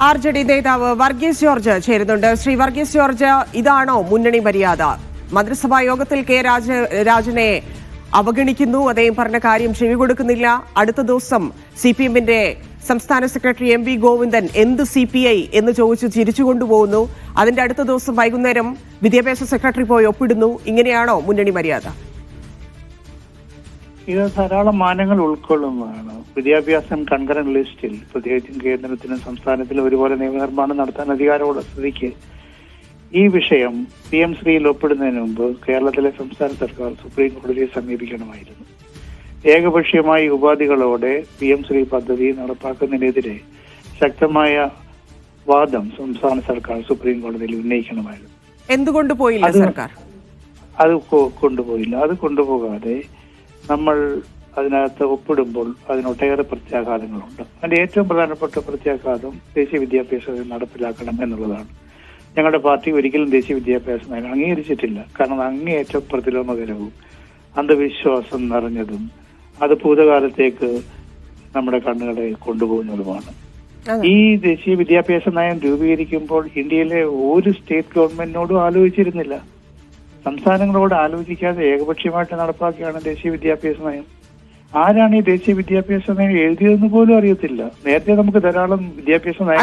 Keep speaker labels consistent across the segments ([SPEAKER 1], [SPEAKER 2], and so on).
[SPEAKER 1] RJD നേതാവ് Varghese George ചേരുന്നുണ്ട്. Shri Varghese George, ഇതാണോ മുന്നണി മര്യാദ? മന്ത്രിസഭാ യോഗത്തിൽ കെ രാജനെ അവഗണിക്കുന്നു, അദ്ദേഹം പറഞ്ഞ കാര്യം ചെവി കൊടുക്കുന്നില്ല. അടുത്ത ദിവസം CPM-ന്റെ സംസ്ഥാന സെക്രട്ടറി MV ഗോവിന്ദൻ എന്ത് CPI എന്ന് ചോദിച്ച് ചിരിച്ചുകൊണ്ടുപോകുന്നു. അതിന്റെ അടുത്ത ദിവസം വൈകുന്നേരം വിദ്യാഭ്യാസ സെക്രട്ടറി പോയി ഒപ്പിടുന്നു. ഇങ്ങനെയാണോ മുന്നണി മര്യാദ?
[SPEAKER 2] ഇത് ധാരാളം മാനങ്ങൾ ഉൾക്കൊള്ളുന്നതാണ്. വിദ്യാഭ്യാസം കൺകറന്റ് ലിസ്റ്റിൽ പ്രത്യേകിച്ചും കേന്ദ്രത്തിനും സംസ്ഥാനത്തിലും ഒരുപോലെ നിയമനിർമ്മാണം നടത്താൻ അധികാരമുള്ള സ്ഥിതിക്ക് ഈ വിഷയം PM ശ്രീയിൽ ഒപ്പിടുന്നതിന് മുമ്പ് കേരളത്തിലെ സംസ്ഥാന സർക്കാർ സുപ്രീം കോടതിയെ സമീപിക്കണമായിരുന്നു. ഏകപക്ഷീയമായി ഉപാധികളോടെ PM ശ്രീ പദ്ധതി നടപ്പാക്കുന്നതിനെതിരെ ശക്തമായ വാദം സംസ്ഥാന സർക്കാർ സുപ്രീം കോടതിയിൽ ഉന്നയിക്കണമായിരുന്നു.
[SPEAKER 1] എന്തുകൊണ്ട് പോയില്ല സർക്കാർ?
[SPEAKER 2] അത് കൊണ്ടുപോയില്ല. അത് കൊണ്ടുപോകാതെ നമ്മൾ അതിനകത്ത് ഒപ്പിടുമ്പോൾ അതിനൊട്ടേറെ പ്രത്യാഘാതങ്ങളുണ്ട്. അതിന്റെ ഏറ്റവും പ്രധാനപ്പെട്ട പ്രത്യാഘാതം ദേശീയ വിദ്യാഭ്യാസം നടപ്പിലാക്കണം എന്നുള്ളതാണ്. ഞങ്ങളുടെ പാർട്ടി ഒരിക്കലും ദേശീയ വിദ്യാഭ്യാസ നയം അംഗീകരിച്ചിട്ടില്ല. കാരണം അങ്ങേയറ്റം പ്രതിലോമകരവും അന്ധവിശ്വാസം നിറഞ്ഞതും അത് ഭൂതകാലത്തേക്ക് നമ്മുടെ കണ്ണുകളെ കൊണ്ടുപോകുന്നതുമാണ്. ഈ ദേശീയ വിദ്യാഭ്യാസ നയം രൂപീകരിക്കുമ്പോൾ ഇന്ത്യയിലെ ഒരു സ്റ്റേറ്റ് ഗവൺമെന്റിനോടും ആലോചിച്ചിരുന്നില്ല. സംസ്ഥാനങ്ങളോട് ആലോചിക്കാതെ ഏകപക്ഷീയമായിട്ട് നടപ്പാക്കിയാണ് ദേശീയ വിദ്യാഭ്യാസ നയം. ആരാണ് ഈ ദേശീയ വിദ്യാഭ്യാസ നയം എഴുതിയതെന്ന് പോലും അറിയത്തില്ല. നേരത്തെ നമുക്ക് ധാരാളം വിദ്യാഭ്യാസ നയം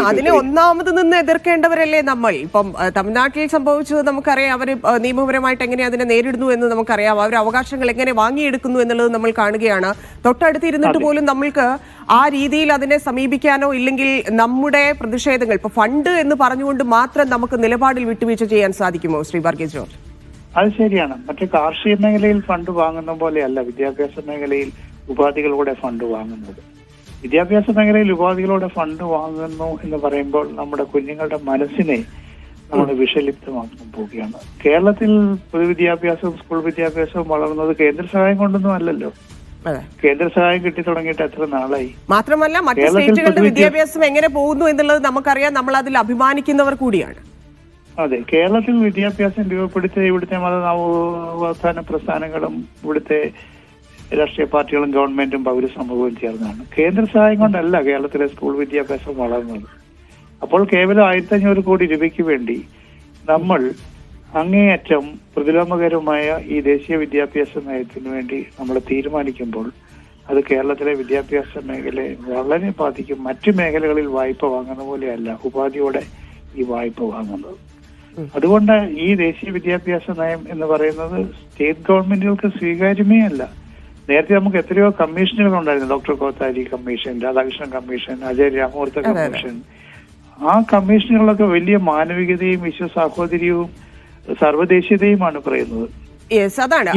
[SPEAKER 1] അതിനെ ഒന്നാമത് നിന്ന് എതിർക്കേണ്ടവരല്ലേ നമ്മൾ. ഇപ്പം തമിഴ്നാട്ടിൽ സംഭവിച്ചത് നമുക്കറിയാം. അവർ നിയമപരമായിട്ട് എങ്ങനെ അതിനെ നേരിടുന്നു എന്ന് നമുക്കറിയാം. അവർ അവകാശങ്ങൾ എങ്ങനെ വാങ്ങിയെടുക്കുന്നു എന്നുള്ളത് നമ്മൾ കാണുകയാണ്. തൊട്ടടുത്തിരുന്നിട്ട് പോലും നമ്മൾക്ക് ആ രീതിയിൽ അതിനെ സമീപിക്കാനോ ഇല്ലെങ്കിൽ നമ്മുടെ പ്രതിഷേധങ്ങൾ ഇപ്പൊ ഫണ്ട് എന്ന് പറഞ്ഞുകൊണ്ട് മാത്രം നമുക്ക് നിലപാടിൽ വിട്ടുവീഴ്ച ചെയ്യാൻ സാധിക്കുമോ ശ്രീ വർഗീസ് ജോർജ്?
[SPEAKER 2] അത് ശരിയാണ്. മറ്റേ കാർഷിക മേഖലയിൽ ഫണ്ട് വാങ്ങുന്ന പോലെയല്ല വിദ്യാഭ്യാസ മേഖലയിൽ ഉപാധികളോടെ ഫണ്ട് വാങ്ങുന്നത്. വിദ്യാഭ്യാസ മേഖലയിൽ ഉപാധികളോടെ ഫണ്ട് വാങ്ങുന്നു എന്ന് പറയുമ്പോൾ നമ്മുടെ കുഞ്ഞുങ്ങളുടെ മനസ്സിനെ നമ്മൾ വിഷലിപ്തമാക്കാൻ പോവുകയാണ്. കേരളത്തിൽ പൊതുവിദ്യാഭ്യാസവും സ്കൂൾ വിദ്യാഭ്യാസവും വളർന്നത് കേന്ദ്ര സഹായം കൊണ്ടൊന്നും അല്ലല്ലോ. കേന്ദ്ര സഹായം കിട്ടി തുടങ്ങിയിട്ട് എത്ര നാളായി?
[SPEAKER 1] മാത്രമല്ല മറ്റു സ്റ്റേറ്റുകളുടെ വിദ്യാഭ്യാസം എങ്ങനെ പോകുന്നു എന്നുള്ളത് നമുക്കറിയാം. നമ്മൾ അതിൽ അഭിമാനിക്കുന്നവർ കൂടിയാണ്.
[SPEAKER 2] അതെ, കേരളത്തിൽ വിദ്യാഭ്യാസം രൂപപ്പെടുത്തിയ ഇവിടുത്തെ മതനവോത്ഥാന പ്രസ്ഥാനങ്ങളും ഇവിടുത്തെ രാഷ്ട്രീയ പാർട്ടികളും ഗവൺമെന്റും പൗരസമൂഹവും ചേർന്നാണ്. കേന്ദ്ര സഹായം കൊണ്ടല്ല കേരളത്തിലെ സ്കൂൾ വിദ്യാഭ്യാസം വളർന്നത്. അപ്പോൾ കേവലം 1500 കോടി രൂപയ്ക്ക് വേണ്ടി നമ്മൾ അങ്ങേയറ്റം പ്രതിലോമകരമായ ഈ ദേശീയ വിദ്യാഭ്യാസ നയത്തിന് വേണ്ടി നമ്മൾ തീരുമാനിക്കുമ്പോൾ അത് കേരളത്തിലെ വിദ്യാഭ്യാസ മേഖലയെ വളരെ ബാധിക്കും. മറ്റു മേഖലകളിൽ വായ്പ വാങ്ങുന്ന പോലെയല്ല ഉപാധിയോടെ ഈ വായ്പ വാങ്ങുന്നത്. അതുകൊണ്ട് ഈ ദേശീയ വിദ്യാഭ്യാസ നയം എന്ന് പറയുന്നത് സ്റ്റേറ്റ് ഗവൺമെന്റുകൾക്ക് സ്വീകാര്യമേ അല്ല. നേരത്തെ നമുക്ക് എത്രയോ കമ്മീഷനുകൾ ഉണ്ടായിരുന്നു. Doctor Kothari commission, Radhakrishnan commission, Ajay Ramamurthy commission. ആ കമ്മീഷനുകളൊക്കെ വലിയ മാനവികതയും വിശ്വസാഹോദര്യവും സർവ്വദേശീയതയുമാണ് പറയുന്നത്.
[SPEAKER 1] അതാണ്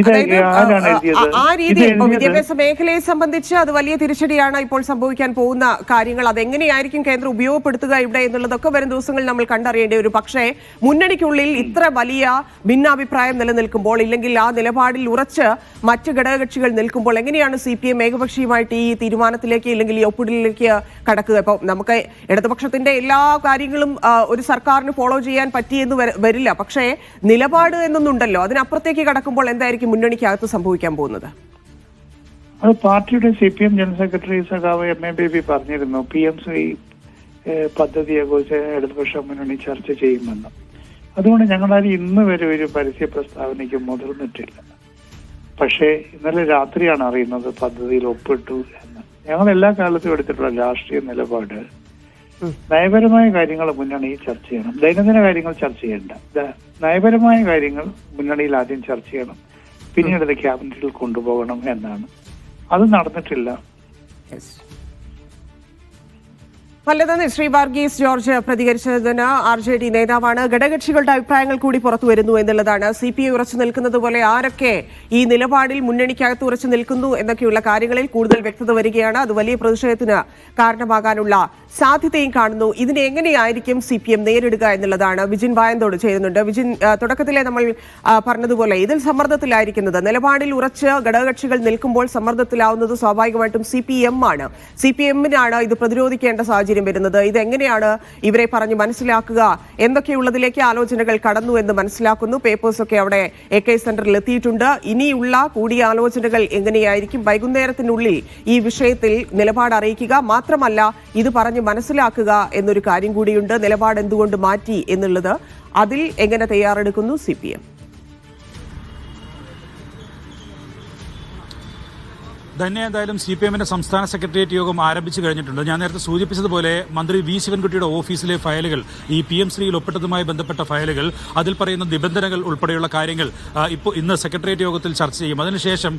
[SPEAKER 1] ആ രീതി. വിദ്യാഭ്യാസ മേഖലയെ സംബന്ധിച്ച് അത് വലിയ തിരിച്ചടിയാണ് ഇപ്പോൾ സംഭവിക്കാൻ പോകുന്ന കാര്യങ്ങൾ. അതെങ്ങനെയായിരിക്കും കേന്ദ്രം ഉപയോഗപ്പെടുത്തുക ഇവിടെ എന്നുള്ളതൊക്കെ വരും ദിവസങ്ങളിൽ നമ്മൾ കണ്ടറിയേണ്ടി വരും. പക്ഷേ മുന്നണിക്കുള്ളിൽ ഇത്ര വലിയ ഭിന്നാഭിപ്രായം നിലനിൽക്കുമ്പോൾ ഇല്ലെങ്കിൽ ആ നിലപാടിൽ ഉറച്ച് മറ്റ് ഘടകകക്ഷികൾ നിൽക്കുമ്പോൾ എങ്ങനെയാണ് CPM ഏകപക്ഷീയമായിട്ട് ഈ തീരുമാനത്തിലേക്ക് ഇല്ലെങ്കിൽ ഈ ഒപ്പിടലിലേക്ക് കടക്കുക? ഇപ്പൊ നമുക്ക് ഇടതുപക്ഷത്തിന്റെ എല്ലാ കാര്യങ്ങളും ഒരു സർക്കാരിന് ഫോളോ ചെയ്യാൻ പറ്റിയെന്ന് വരില്ല. പക്ഷേ നിലപാട് എന്നൊന്നുണ്ടല്ലോ. അതിനപ്പുറത്തേക്ക് ക്കുമ്പോൾ എന്തായിരിക്കും മുന്നണിക്കകത്ത് സംഭവിക്കാൻ പോകുന്നത്?
[SPEAKER 2] അത് പാർട്ടിയുടെ CPM ജനറൽ സെക്രട്ടറി സഖാവ് MA ബേബി പറഞ്ഞിരുന്നു. PM ശ്രീ പദ്ധതിയെ കുറിച്ച് ഇടതുപക്ഷ മുന്നണി ചർച്ച ചെയ്യുമെന്ന്. അതുകൊണ്ട് ഞങ്ങളാരും ഇന്ന് വരെ ഒരു പരസ്യ പ്രസ്താവനയ്ക്ക് മുതിർന്നിട്ടില്ല. പക്ഷേ ഇന്നലെ രാത്രിയാണ് അറിയുന്നത് പദ്ധതിയിൽ ഒപ്പിട്ടു എന്ന്. ഞങ്ങൾ എല്ലാ കാലത്തും എടുത്തിട്ടുള്ള രാഷ്ട്രീയ നിലപാട് നയപരമായ കാര്യങ്ങൾ മുന്നണിയിൽ ചർച്ച ചെയ്യണം. ദൈനംദിന കാര്യങ്ങൾ ചർച്ച ചെയ്യണ്ട. നയപരമായ കാര്യങ്ങൾ മുന്നണിയിൽ ആദ്യം ചർച്ച ചെയ്യണം, പിന്നീട് അത് ക്യാബിനറ്റിൽ കൊണ്ടുപോകണം എന്നാണ്. അത് നടന്നിട്ടില്ല.
[SPEAKER 1] നല്ലതെന്ന് ശ്രീ വർഗീസ് ജോർജ് പ്രതികരിച്ചതിന്. RJD നേതാവാണ്. ഘടകകക്ഷികളുടെ അഭിപ്രായങ്ങൾ കൂടി പുറത്തു വരുന്നു എന്നുള്ളതാണ്. CPI ഉറച്ചു നിൽക്കുന്നത് പോലെ ആരൊക്കെ ഈ നിലപാടിൽ മുന്നണിക്കകത്ത് ഉറച്ചു നിൽക്കുന്നു എന്നൊക്കെയുള്ള കാര്യങ്ങളിൽ കൂടുതൽ വ്യക്തത വരികയാണ്. അത് വലിയ പ്രതിഷേധത്തിന് കാരണമാകാനുള്ള സാധ്യതയും കാണുന്നു. ഇതിനെ എങ്ങനെയായിരിക്കും CPM നേരിടുക എന്നുള്ളതാണ്. വിജിൻ വായന്തോട് ചേരുന്നുണ്ട്. വിജിൻ, തുടക്കത്തിലെ നമ്മൾ പറഞ്ഞതുപോലെ ഇതിൽ സമ്മർദ്ദത്തിലായിരിക്കുന്നത്, നിലപാടിൽ ഉറച്ച് ഘടകകക്ഷികൾ നിൽക്കുമ്പോൾ സമ്മർദ്ദത്തിലാവുന്നത് സ്വാഭാവികമായിട്ടും CPM ആണ്. CPM-നാണ് ഇത് പ്രതിരോധിക്കേണ്ട സാഹചര്യം. സാഹചര്യം വരുന്നത്? ഇതെങ്ങനെയാണ് ഇവരെ പറഞ്ഞ് മനസ്സിലാക്കുക എന്തൊക്കെയുള്ളതിലേക്ക് ആലോചനകൾ കടന്നു എന്ന് മനസ്സിലാക്കുന്നു. പേപ്പേഴ്സൊക്കെ അവിടെ AK സെന്ററിൽ എത്തിയിട്ടുണ്ട്. ഇനിയുള്ള കൂടിയാലോചനകൾ എങ്ങനെയായിരിക്കും? വൈകുന്നേരത്തിനുള്ളിൽ ഈ വിഷയത്തിൽ നിലപാട് അറിയിക്കുക മാത്രമല്ല ഇത് പറഞ്ഞ് മനസ്സിലാക്കുക എന്നൊരു കാര്യം കൂടിയുണ്ട്. നിലപാട് എന്തുകൊണ്ട് മാറ്റി എന്നുള്ളത്, അതിൽ എങ്ങനെ തയ്യാറെടുക്കുന്നു CPM?
[SPEAKER 3] തന്നെ എന്തായാലും CPM-ന്റെ സംസ്ഥാന സെക്രട്ടേറിയറ്റ് യോഗം ആരംഭിച്ചു കഴിഞ്ഞിട്ടുണ്ട്. ഞാൻ നേരത്തെ സൂചിപ്പിച്ചതുപോലെ മന്ത്രി V. ശിവൻകുട്ടിയുടെ ഓഫീസിലെ ഫയലുകൾ, ഈ PM3യിൽ ഒപ്പിട്ടതുമായി ബന്ധപ്പെട്ട ഫയലുകൾ, അതിൽ പറയുന്ന നിബന്ധനകൾ ഉൾപ്പെടെയുള്ള കാര്യങ്ങൾ ഇന്ന് സെക്രട്ടേറിയറ്റ് യോഗത്തിൽ ചർച്ച ചെയ്യും. അതിനുശേഷം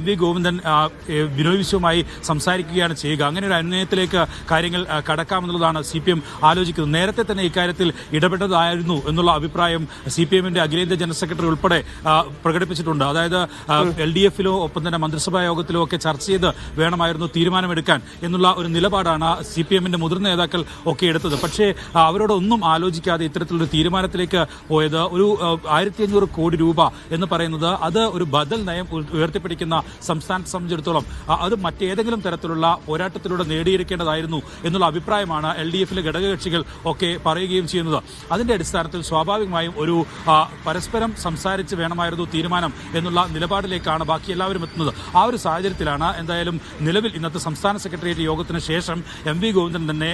[SPEAKER 3] MV ഗോവിന്ദൻ ബിനോയ് വിശ്വവുമായി സംസാരിക്കുകയാണ് ചെയ്യുക. അങ്ങനെ ഒരു അനുനയത്തിലേക്ക് കാര്യങ്ങൾ കടക്കാമെന്നുള്ളതാണ് CPM ആലോചിക്കുന്നത്. നേരത്തെ തന്നെ ഇക്കാര്യത്തിൽ ഇടപെട്ടതായിരുന്നു എന്നുള്ള അഭിപ്രായം CPM-ന്റെ അഖിലേന്ത്യാ ജനറൽ സെക്രട്ടറി ഉൾപ്പെടെ പ്രകടിപ്പിച്ചിട്ടുണ്ട്. അതായത് LDF-ലോ ഒപ്പം തന്നെ മന്ത്രിസഭാ യോഗത്തിലോ ചർച്ച ചെയ്ത് വേണമായിരുന്നു തീരുമാനമെടുക്കാൻ എന്നുള്ള ഒരു നിലപാടാണ് CPM-ന്റെ മുതിർന്ന നേതാക്കൾ ഒക്കെ എടുത്തത്. പക്ഷേ അവരോടൊന്നും ആലോചിക്കാതെ ഇത്തരത്തിലൊരു തീരുമാനത്തിലേക്ക് പോയത്. ഒരു 1500 കോടി രൂപ എന്ന് പറയുന്നത് അത് ഒരു ബദൽ നയം ഉയർത്തിപ്പിടിക്കുന്ന സംസ്ഥാനത്തെ സംബന്ധിച്ചിടത്തോളം അത് മറ്റേതെങ്കിലും തരത്തിലുള്ള പോരാട്ടത്തിലൂടെ നേടിയെടുക്കേണ്ടതായിരുന്നു എന്നുള്ള അഭിപ്രായമാണ് LDF-ലെ ഘടകകക്ഷികൾ ഒക്കെ പറയുകയും ചെയ്യുന്നത്. അതിന്റെ അടിസ്ഥാനത്തിൽ സ്വാഭാവികമായും ഒരു പരസ്പരം സംസാരിച്ച് വേണമായിരുന്നു തീരുമാനം എന്നുള്ള നിലപാടിലേക്കാണ് ബാക്കി എല്ലാവരും എത്തുന്നത്. ആ ഒരു സാഹചര്യത്തിലാണ് എന്തായാലും നിലവിൽ ഇന്നത്തെ സംസ്ഥാന സെക്രട്ടേറിയറ്റ് യോഗത്തിന് ശേഷം MV ഗോവിന്ദൻ തന്നെ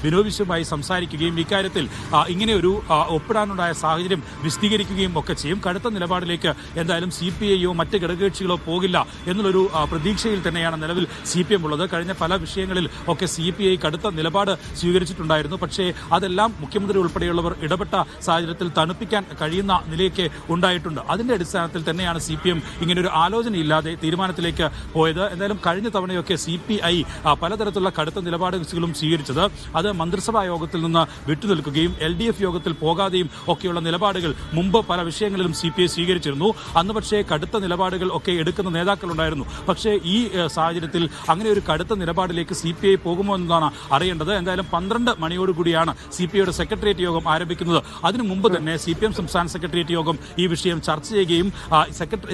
[SPEAKER 3] ബിനോയ് വിശ്വവുമായി സംസാരിക്കുകയും ഇക്കാര്യത്തിൽ ഇങ്ങനെയൊരു ഒപ്പിടാനുണ്ടായ സാഹചര്യം വിശദീകരിക്കുകയും ഒക്കെ ചെയ്യും. കടുത്ത നിലപാടിലേക്ക് എന്തായാലും CPI-യോ മറ്റ് ഘടകകക്ഷികളോ പോകില്ല എന്നുള്ളൊരു പ്രതീക്ഷയിൽ തന്നെയാണ് നിലവിൽ CPM ഉള്ളത്. കഴിഞ്ഞ പല വിഷയങ്ങളിൽ ഒക്കെ CPI കടുത്ത നിലപാട് സ്വീകരിച്ചിട്ടുണ്ടായിരുന്നു. പക്ഷേ അതെല്ലാം മുഖ്യമന്ത്രി ഉൾപ്പെടെയുള്ളവർ ഇടപെട്ട സാഹചര്യത്തിൽ തണുപ്പിക്കാൻ കഴിയുന്ന നിലയ്ക്ക് ഉണ്ടായിട്ടുണ്ട്. അതിന്റെ അടിസ്ഥാനത്തിൽ തന്നെയാണ് CPM ഇങ്ങനെയൊരു ആലോചനയില്ലാതെ തീരുമാനത്തിലേക്ക് പോയത്. എന്തായാലും കഴിഞ്ഞ തവണയൊക്കെ CPI പലതരത്തിലുള്ള കടുത്ത നിലപാടുകളും സ്വീകരിച്ചത് അത് മന്ത്രിസഭാ യോഗത്തിൽ നിന്ന് വിട്ടുനിൽക്കുകയും LDF യോഗത്തിൽ പോകാതെയും ഒക്കെയുള്ള നിലപാടുകൾ മുമ്പ് പല വിഷയങ്ങളിലും CPI സ്വീകരിച്ചിരുന്നു. അന്ന് പക്ഷേ കടുത്ത നിലപാടുകൾ ഒക്കെ എടുക്കുന്ന നേതാക്കളുണ്ടായിരുന്നു. പക്ഷേ ഈ സാഹചര്യത്തിൽ അങ്ങനെ ഒരു കടുത്ത നിലപാടിലേക്ക് CPI പോകുമോ എന്നതാണ് അറിയേണ്ടത്. എന്തായാലും 12 മണിയോടുകൂടിയാണ് CPI-യുടെ സെക്രട്ടേറിയറ്റ് യോഗം ആരംഭിക്കുന്നത്. അതിനു മുമ്പ് തന്നെ CPM സംസ്ഥാന സെക്രട്ടേറിയറ്റ് യോഗം ഈ വിഷയം ചർച്ച ചെയ്യുകയും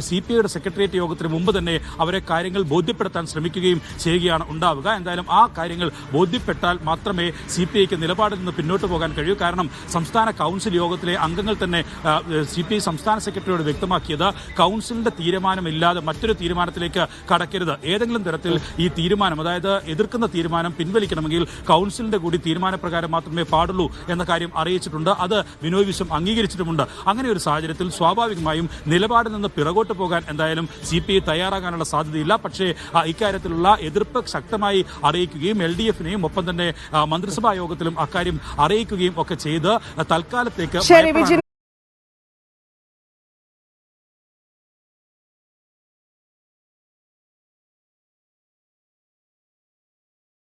[SPEAKER 3] CPI-യുടെ സെക്രട്ടേറിയറ്റ് യോഗത്തിന് മുമ്പ് തന്നെ അവരെ കാര്യങ്ങൾ ബോധ്യപ്പെടുത്താൻ ശ്രമിക്കുകയും ചെയ്യുകയാണ് ഉണ്ടാവുക. എന്തായാലും ആ കാര്യങ്ങൾ ബോധ്യപ്പെട്ടാൽ മാത്രമേ CPI-ക്ക് നിലപാടിൽ നിന്ന് പിന്നോട്ട് പോകാൻ കഴിയൂ. കാരണം സംസ്ഥാന കൗൺസിൽ യോഗത്തിലെ അംഗങ്ങൾ തന്നെ CPI സംസ്ഥാന സെക്രട്ടറിയോട് വ്യക്തമാക്കിയത് കൗൺസിലിന്റെ തീരുമാനമില്ലാതെ മറ്റൊരു തീരുമാനത്തിലേക്ക് കടക്കരുത്. ഏതെങ്കിലും തരത്തിൽ ഈ തീരുമാനം, അതായത് എതിർക്കുന്ന തീരുമാനം പിൻവലിക്കണമെങ്കിൽ കൗൺസിലിന്റെ കൂടി തീരുമാനപ്രകാരം മാത്രമേ പാടുള്ളൂ എന്ന കാര്യം അറിയിച്ചിട്ടുണ്ട്. അത് ബിനോയ് വിശ്വം അംഗീകരിച്ചിട്ടുമുണ്ട്. അങ്ങനെ ഒരു സാഹചര്യത്തിൽ സ്വാഭാവികമായും നിലപാടിൽ നിന്ന് പിറകോട്ട് പോകാൻ എന്തായാലും CPI തയ്യാറാകാനുള്ള സാധ്യതയില്ല. പക്ഷേ ഇക്കാര്യത്തിലുള്ള എതിർപ്പ് ശക്തമായി അറിയിക്കുകയും LDF-നെയും ഒപ്പം തന്നെ മന്ത്രിസഭാ യോഗത്തിലും അക്കാര്യം അറിയിക്കുകയും ഒക്കെ ചെയ്ത് തൽക്കാലത്തേക്ക്